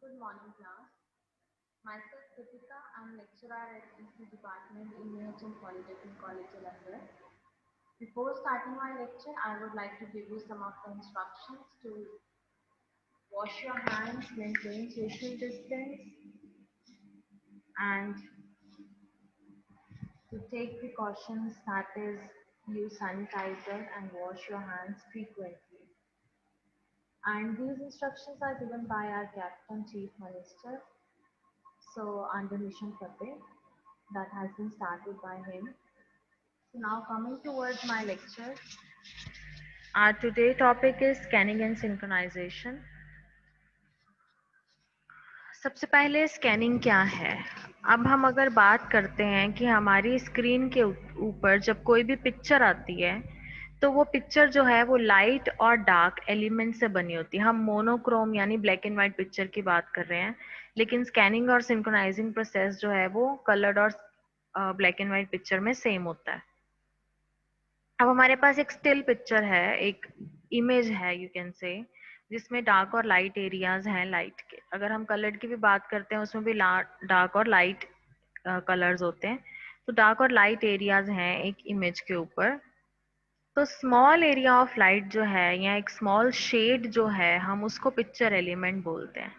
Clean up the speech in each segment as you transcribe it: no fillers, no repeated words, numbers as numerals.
Good morning, class. Myself, Kritika. I'm lecturer at EC Department in UHM Polytechnic College, Jalandhar. Before starting my lecture, I would like to give you some of the instructions to wash your hands, maintain social distance, and to take precautions, that is, use sanitizer and wash your hands frequently. And these instructions are given by our Captain Chief Minister, so under Mission Fateh, that has been started by him. So now coming towards my lecture, our today topic is scanning and synchronization. सबसे पहले scanning क्या है? अब हम अगर बात करते हैं कि हमारी स्क्रीन के ऊपर जब कोई भी पिक्चर आती है तो वो पिक्चर जो है वो लाइट और डार्क एलिमेंट से बनी होती है। हम मोनोक्रोम यानी ब्लैक एंड व्हाइट पिक्चर की बात कर रहे हैं, लेकिन स्कैनिंग और सिंक्रोनाइजिंग प्रोसेस जो है वो कलर्ड और ब्लैक एंड व्हाइट पिक्चर में सेम होता है। अब हमारे पास एक स्टिल पिक्चर है, एक इमेज है यू कैन से, जिसमें डार्क और लाइट एरियाज हैं लाइट के। अगर हम कलर्ड की भी बात करते हैं उसमें भी डार्क और लाइट कलर्स होते हैं। तो डार्क और लाइट एरियाज हैं एक इमेज के ऊपर। तो स्मॉल एरिया ऑफ लाइट जो है या एक स्मॉल शेड जो है हम उसको पिक्चर एलिमेंट बोलते हैं।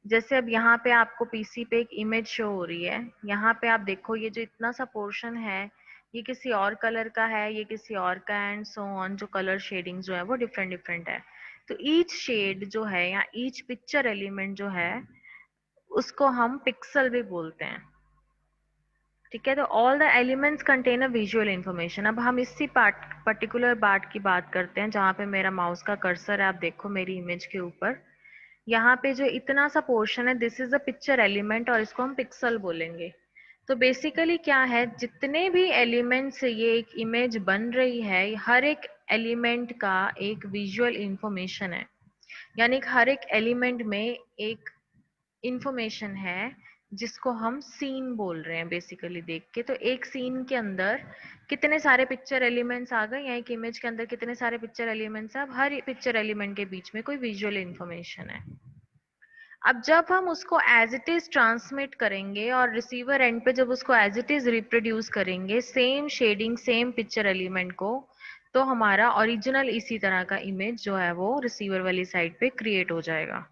जैसे अब यहाँ पे आपको पीसी पे एक इमेज शो हो रही है, यहाँ पे आप देखो ये जो इतना सा पोर्शन है ये किसी और कलर का है, ये किसी और का, एंड सो ऑन। जो कलर शेडिंग जो है वो डिफरेंट डिफरेंट है। तो ईच शेड जो है या ईच पिक्चर एलिमेंट जो है उसको हम पिक्सल भी बोलते हैं। ठीक है, तो all the elements contain a visual information. अब हम इसी पर्टिकुलर पार्ट की बात करते हैं जहाँ पे मेरा माउस का कर्सर है। आप देखो मेरी इमेज के ऊपर यहाँ पे जो इतना सा पोर्शन है, this is a picture element और इसको हम पिक्सल बोलेंगे। तो बेसिकली क्या है, जितने भी एलिमेंट से ये एक इमेज बन रही है, हर एक एलिमेंट का एक विजुअल इंफॉर्मेशन है, यानी हर एक एलिमेंट में एक इंफॉर्मेशन है जिसको हम सीन बोल रहे हैं बेसिकली देख के। तो एक सीन के अंदर कितने सारे पिक्चर एलिमेंट्स आ गए या एक इमेज के अंदर कितने सारे पिक्चर एलिमेंट्स हैं। अब हर पिक्चर एलिमेंट के बीच में कोई विजुअल इंफॉर्मेशन है। अब जब हम उसको एज इट इज ट्रांसमिट करेंगे और रिसीवर एंड पे जब उसको एज इट इज रिप्रोड्यूस करेंगे same shading same picture element को, तो हमारा ओरिजिनल इसी तरह का इमेज जो है वो रिसीवर वाली साइड पे क्रिएट हो जाएगा।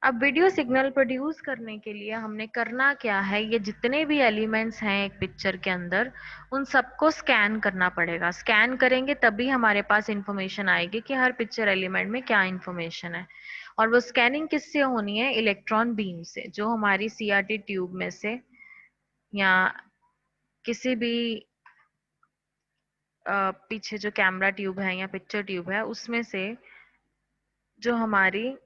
अब वीडियो सिग्नल प्रोड्यूस करने के लिए हमने करना क्या है, ये जितने भी एलिमेंट्स हैं एक पिक्चर के अंदर उन सबको स्कैन करना पड़ेगा। स्कैन करेंगे तभी हमारे पास इंफॉर्मेशन आएगी कि हर पिक्चर एलिमेंट में क्या इंफॉर्मेशन है। और वो स्कैनिंग किससे होनी है? इलेक्ट्रॉन बीम से, जो हमारी सीआरटी ट्यूब में से या किसी भी पीछे जो कैमरा ट्यूब है या पिक्चर ट्यूब है उसमें से जो हमारी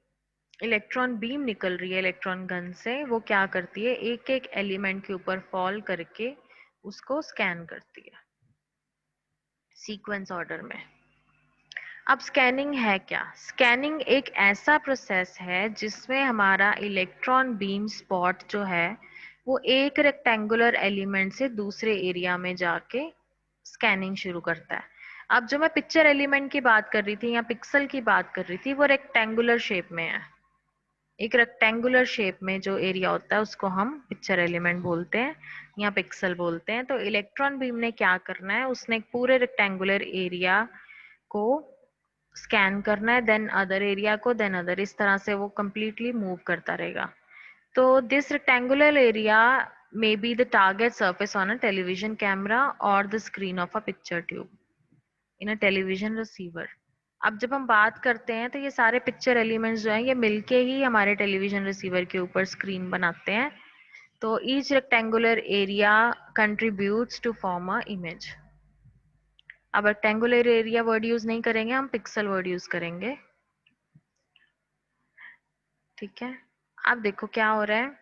इलेक्ट्रॉन बीम निकल रही है इलेक्ट्रॉन गन से, वो क्या करती है, एक एक एलिमेंट के ऊपर फॉल करके उसको स्कैन करती है सीक्वेंस ऑर्डर में। अब स्कैनिंग है क्या? स्कैनिंग एक ऐसा प्रोसेस है जिसमें हमारा इलेक्ट्रॉन बीम स्पॉट जो है वो एक रेक्टेंगुलर एलिमेंट से दूसरे एरिया में जाके स्कैनिंग शुरू करता है। अब जो मैं पिक्चर एलिमेंट की बात कर रही थी या पिक्सल की बात कर रही थी वो रेक्टेंगुलर शेप में है। एक रेक्टेंगुलर शेप में जो एरिया होता है उसको हम पिक्चर एलिमेंट बोलते हैं या पिक्सल बोलते हैं। तो इलेक्ट्रॉन बीम ने क्या करना है, उसने एक पूरे रेक्टेंगुलर एरिया को स्कैन करना है, देन अदर एरिया को, देन अदर, इस तरह से वो कंप्लीटली मूव करता रहेगा। तो this rectangular area may be the target surface on a television camera or the screen of a picture tube in a television receiver। अब जब हम बात करते हैं तो ये सारे पिक्चर एलिमेंट्स जो हैं ये मिलके ही हमारे टेलीविजन रिसीवर के ऊपर स्क्रीन बनाते हैं। तो each rectangular area contributes to form a image. अब रेक्टेंगुलर एरिया वर्ड यूज नहीं करेंगे, हम पिक्सल वर्ड यूज करेंगे। ठीक है, अब देखो क्या हो रहा है।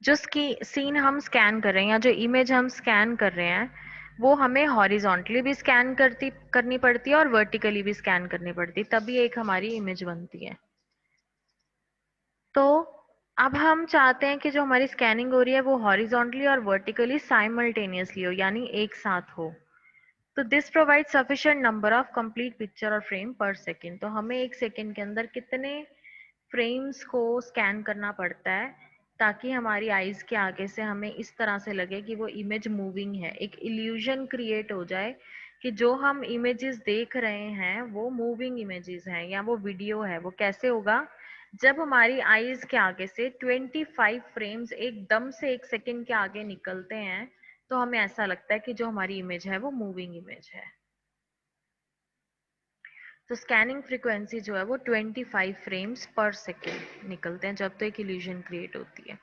जो सीन हम स्कैन कर रहे हैं या जो इमेज हम स्कैन कर रहे हैं वो हमें हॉरिजॉन्टली भी स्कैन करनी पड़ती है और वर्टिकली भी स्कैन करनी पड़ती है, तभी एक हमारी इमेज बनती है। तो अब हम चाहते हैं कि जो हमारी स्कैनिंग हो रही है वो हॉरिजॉन्टली और वर्टिकली साइमल्टेनियसली हो, यानी एक साथ हो। तो this provide sufficient number of complete picture और फ्रेम पर सेकेंड। तो हमें एक सेकेंड के अंदर कितने फ्रेम्स को स्कैन करना पड़ता है ताकि हमारी आईज के आगे से हमें इस तरह से लगे कि वो इमेज मूविंग है, एक इल्यूजन क्रिएट हो जाए कि जो हम इमेजेस देख रहे हैं वो मूविंग इमेजेस हैं या वो वीडियो है। वो कैसे होगा? जब हमारी आईज के आगे से 25 फ्रेम्स एकदम से 1 सेकंड के आगे निकलते हैं तो हमें ऐसा लगता है कि जो हमारी इमेज है वो मूविंग इमेज है। तो स्कैनिंग फ्रीक्वेंसी जो है वो 25 फ्रेम्स पर सेकेंड निकलते हैं जब तो एक इल्यूजन क्रिएट होती है।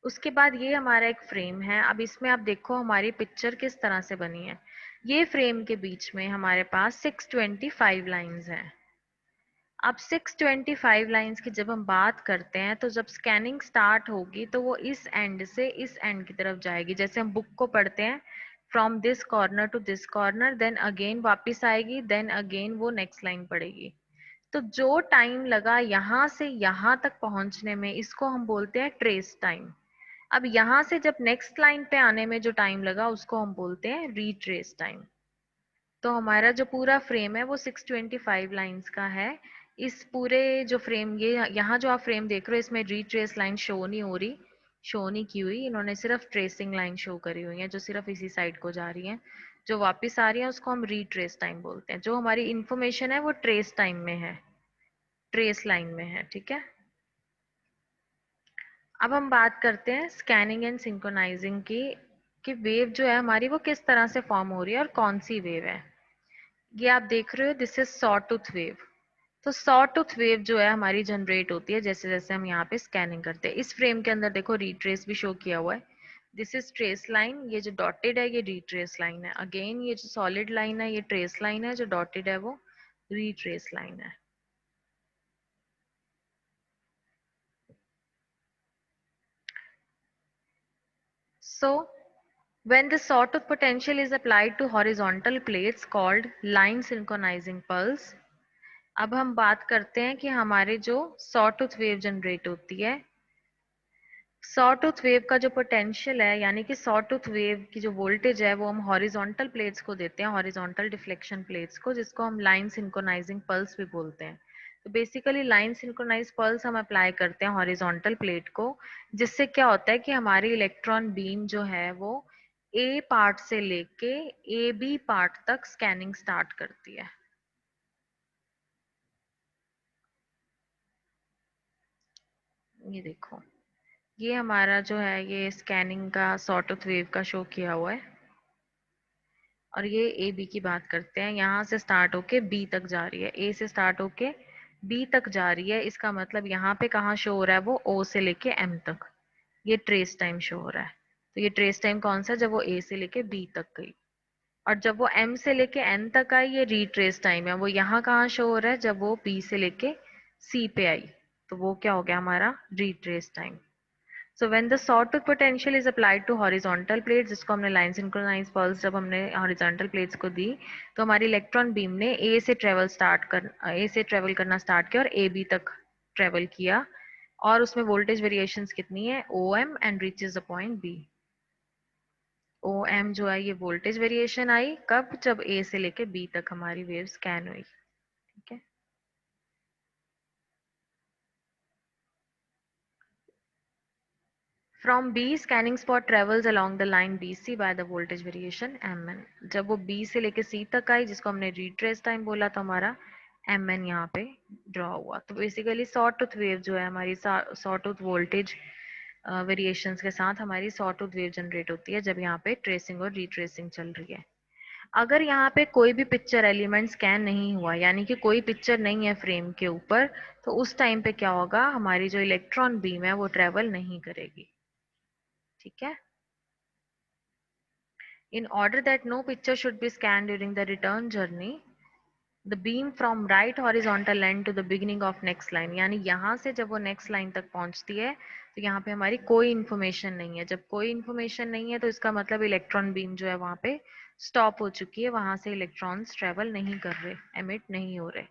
उसके बाद ये हमारा एक फ्रेम है। अब इसमें आप देखो हमारी पिक्चर किस तरह से बनी है। ये फ्रेम के बीच में हमारे पास 625 लाइंस हैं। अब 625 लाइंस की जब हम बात करते हैं तो जब स्कैनिंग स्टार्ट होगी तो वो इस एंड से इस एंड की तरफ जाएगी। जैसे हम बुक को पढ़ते हैं from this corner to this corner, then again वापस आएगी, देन अगेन वो नेक्स्ट लाइन पढ़ेगी। तो जो टाइम लगा यहाँ से यहाँ तक पहुंचने में इसको हम बोलते हैं ट्रेस टाइम। अब यहाँ से जब नेक्स्ट लाइन पे आने में जो टाइम लगा उसको हम बोलते हैं रीट्रेस टाइम। तो हमारा जो पूरा फ्रेम है वो 625 लाइंस का है। इस पूरे जो फ्रेम, ये यहाँ जो आप फ्रेम देख रहे हो इसमें रीट्रेस लाइन शो नहीं हो रही, शो नहीं की हुई। इन्होंने सिर्फ ट्रेसिंग लाइन शो करी हुई है जो सिर्फ इसी साइड को जा रही है। जो वापस आ रही है उसको हम रीट्रेस टाइम बोलते हैं। जो हमारी इंफॉर्मेशन है वो ट्रेस टाइम में है, ट्रेस लाइन में है। ठीक है। अब हम बात करते हैं स्कैनिंग एंड सिंक्रोनाइजिंग की, कि वेव जो है हमारी वो किस तरह से फॉर्म हो रही है और कौन सी वेव है। ये आप देख रहे हो, this is saw tooth wave. तो सॉ टूथ वेव जो है हमारी जनरेट होती है जैसे जैसे हम यहाँ पे स्कैनिंग करते हैं। इस फ्रेम के अंदर देखो रीट्रेस भी शो किया हुआ है। दिस इज ट्रेस लाइन, ये जो डॉटेड है ये रीट्रेस लाइन है। अगेन ये जो सॉलिड लाइन है ये ट्रेस लाइन है, जो डॉटेड है वो रीट्रेस लाइन है। So, when the sawtooth potential is applied to horizontal plates called line synchronizing pulse, अब हम बात करते हैं कि हमारे जो sawtooth वेव जनरेट होती है, sawtooth वेव का जो पोटेंशियल है यानी कि sawtooth वेव की जो वोल्टेज है वो हम हॉरिजॉन्टल प्लेट्स को देते हैं, हॉरिजॉन्टल डिफ्लेक्शन प्लेट्स को, जिसको हम लाइन सिंक्रोनाइजिंग पल्स भी बोलते हैं। तो बेसिकली लाइन सिंक्रोनाइज पल्स हम अप्लाई करते हैं हॉरिजॉन्टल प्लेट को, जिससे क्या होता है कि हमारी इलेक्ट्रॉन बीम जो है वो ए पार्ट से लेके ए बी पार्ट तक स्कैनिंग स्टार्ट करती है। ये देखो, ये हमारा जो है ये स्कैनिंग का सॉटूथ वेव का शो किया हुआ है। और ये ए बी की बात करते हैं, यहाँ से स्टार्ट होके बी तक जा रही है, ए से स्टार्ट होके बी तक जा रही है। इसका मतलब यहाँ पे कहाँ शो हो रहा है, वो ओ से लेके एम तक ये ट्रेस टाइम शो हो रहा है। तो ये ट्रेस टाइम कौन सा, जब वो ए से लेके बी तक गई। और जब वो एम से लेके एन तक आई ये रीट्रेस टाइम है। वो यहाँ कहाँ शो हो रहा है, जब वो बी से लेके सी पे आई तो वो क्या हो गया हमारा retrace time. So when the sawtooth potential is applied to horizontal plate, जिसको हमने लाइन सिंक्रोनाइज पल्स जब हमने हॉरिजॉन्टल प्लेट्स को दी तो हमारी इलेक्ट्रॉन बीम ने ए से ट्रेवल करना स्टार्ट किया और ए बी तक ट्रेवल किया। और उसमें वोल्टेज वेरिएशंस कितनी है, O M, and reaches the point B. O M जो है ये वोल्टेज वेरिएशन आई कब, जब ए से लेके बी तक हमारी वेव स्कैन हुई। ठीक है। From B, scanning spot travels along the line BC by the voltage variation Mn। जब वो B से लेके C तक आई जिसको हमने रिट्रेस टाइम बोला तो हमारा Mn यहाँ पे ड्रॉ हुआ। तो बेसिकली सॉटूथ वेव जो है हमारी सॉटूथ वोल्टेज वेरिएशंस के साथ हमारी सॉटूथ वेव जनरेट होती है जब यहाँ पे ट्रेसिंग और रिट्रेसिंग चल रही है। अगर यहाँ पे कोई भी पिक्चर एलिमेंट स्कैन नहीं हुआ यानी कि कोई पिक्चर नहीं है फ्रेम के ऊपर, तो उस टाइम पे क्या होगा, हमारी जो इलेक्ट्रॉन बीम है वो ट्रेवल नहीं करेगी। ठीक है। In order that no picture should be scanned during the return journey, the beam from right horizontal line to the beginning of next line, यानी यहाँ से जब वो next line तक पहुंचती है तो यहाँ पे हमारी कोई इन्फॉर्मेशन नहीं है। जब कोई इन्फॉर्मेशन नहीं है तो इसका मतलब इलेक्ट्रॉन बीम जो है वहाँ पे स्टॉप हो चुकी है, वहां से इलेक्ट्रॉन्स ट्रेवल नहीं कर रहे, एमिट नहीं हो रहे।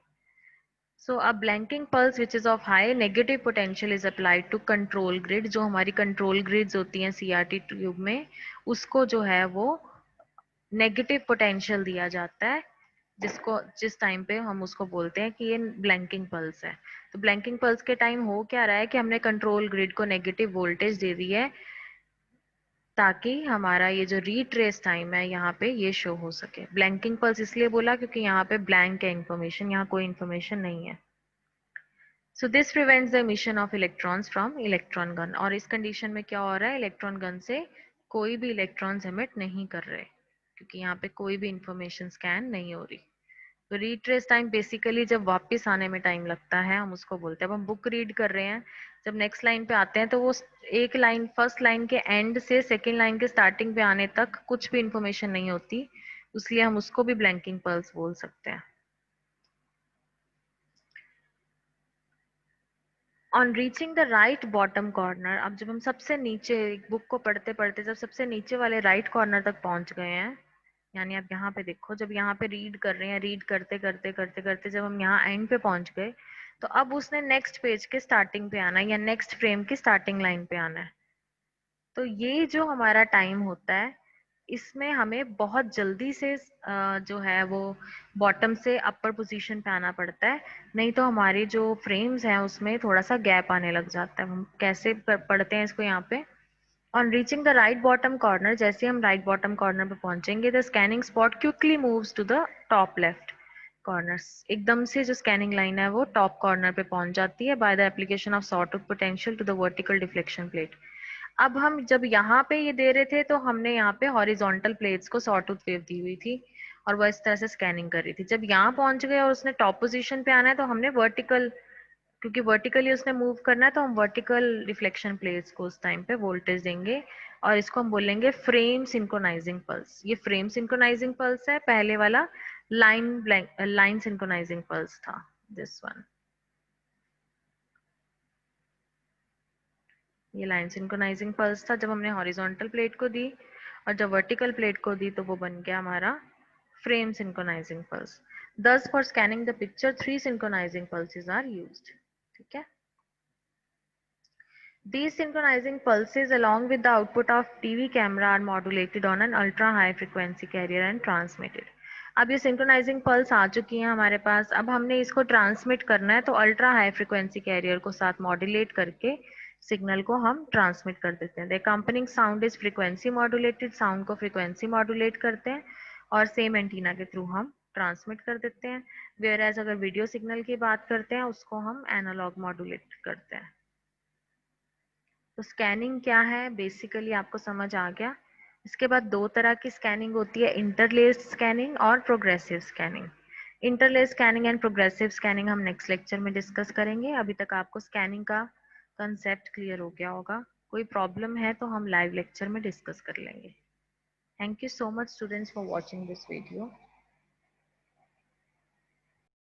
So a blanking pulse which is of high negative potential is applied to control grid। जो हमारी कंट्रोल ग्रिड्स होती हैं सीआरटी ट्यूब में, उसको जो है वो नेगेटिव पोटेंशियल दिया जाता है जिस टाइम पे हम उसको बोलते हैं कि ये ब्लैंकिंग पल्स है। तो ब्लैंकिंग पल्स के टाइम हो क्या रहा है कि हमने कंट्रोल ग्रिड को नेगेटिव वोल्टेज दे दी है, ताकि हमारा ये जो रीट्रेस टाइम है यहाँ पे ये शो हो सके। ब्लैंकिंग पल्स इसलिए बोला क्योंकि यहाँ पे ब्लैंक है इन्फॉर्मेशन, यहाँ कोई इन्फॉर्मेशन नहीं है। So this prevents the emission of electrons from electron gun. और इस कंडीशन में क्या हो रहा है, इलेक्ट्रॉन गन से कोई भी इलेक्ट्रॉन्स एमिट नहीं कर रहे, क्योंकि यहाँ पे कोई भी इंफॉर्मेशन स्कैन नहीं हो रही। तो रीट्रेस टाइम बेसिकली जब वापस आने में टाइम लगता है, हम उसको बोलते हैं। अब हम बुक रीड कर रहे हैं, जब नेक्स्ट लाइन पे आते हैं तो वो एक लाइन, फर्स्ट लाइन के एंड से सेकेंड लाइन के स्टार्टिंग पे आने तक कुछ भी इंफॉर्मेशन नहीं होती, इसलिए हम उसको भी ब्लैंकिंग पल्स बोल सकते हैं। On reaching the right bottom corner, अब जब हम सबसे नीचे बुक को पढ़ते पढ़ते जब सबसे नीचे वाले राइट कॉर्नर तक पहुंच गए हैं, यानी आप यहाँ पे देखो, जब यहाँ पे रीड कर रहे हैं, रीड करते करते करते करते जब हम यहाँ एंड पे पहुंच गए, तो अब उसने नेक्स्ट पेज के स्टार्टिंग पे आना है या नेक्स्ट फ्रेम की स्टार्टिंग लाइन पे आना है। तो ये जो हमारा टाइम होता है, इसमें हमें बहुत जल्दी से जो है वो बॉटम से अपर पोजीशन पे आना पड़ता है, नहीं तो हमारे जो फ्रेम्स हैं उसमें थोड़ा सा गैप आने लग जाता है। हम कैसे पढ़ते हैं इसको यहाँ पे, on reaching the right bottom corner, जैसे हम राइट बॉटम कॉर्नर पे पहुंचेंगे, the scanning spot quickly moves to the top left corner. एकदम से जो स्कैनिंग लाइन है वो टॉप कॉर्नर पे पहुंच जाती है by the application of sawtooth potential to the vertical deflection plate. अब हम जब यहाँ पे ये दे रहे थे तो हमने यहाँ पे हॉरिजॉन्टल प्लेट्स को सॉटूथ वेव दी हुई थी और वो इस तरह से स्कैनिंग कर रही थी। जब यहाँ पहुंच गए और उसने टॉप पोजीशन पे आना है, तो हमने वर्टिकल, क्योंकि वर्टिकली उसने मूव करना है, तो हम वर्टिकल रिफ्लेक्शन प्लेट्स को उस टाइम पे वोल्टेज देंगे और इसको हम बोलेंगे फ्रेम सिंक्रोनाइजिंग पल्स। ये फ्रेम सिंक्रोनाइजिंग पल्स है, पहले वाला लाइन सिंक्रोनाइजिंग पल्स था, दिस वन। ये लाइन सिंक्रोनाइजिंग पल्स था जब हमने हॉरिजॉन्टल प्लेट को दी, और जब वर्टिकल प्लेट को दी तो वो बन गया हमारा frame synchronising pulse. Thus for scanning the picture, 3 synchronizing pulses are used. ठीक है। These synchronizing pulses along with the output of TV camera are modulated on an ultra high frequency carrier and transmitted. अब ये synchronizing pulse आ चुकी है हमारे पास, अब हमने इसको ट्रांसमिट करना है, तो अल्ट्रा हाई फ्रिक्वेंसी कैरियर को साथ मॉड्यूलेट करके सिग्नल को हम ट्रांसमिट कर देते हैं। The accompanying sound is frequency modulated, sound को फ्रीक्वेंसी मॉड्यूलेट करते हैं और सेम एंटीना के थ्रू हम ट्रांसमिट कर देते हैं। वेयर एज अगर वीडियो सिग्नल की बात करते हैं, उसको हम एनालॉग मॉड्यूलेट करते हैं। तो स्कैनिंग क्या है बेसिकली आपको समझ आ गया। इसके बाद दो तरह की स्कैनिंग होती है, इंटरलेस्ड स्कैनिंग और progressive scanning. Interlaced scanning and progressive scanning हम नेक्स्ट लेक्चर में डिस्कस करेंगे। अभी तक आपको स्कैनिंग का कंसेप्ट क्लियर हो गया होगा। कोई प्रॉब्लम है तो हम लाइव लेक्चर में डिस्कस कर लेंगे। Thank you so much students for watching this video.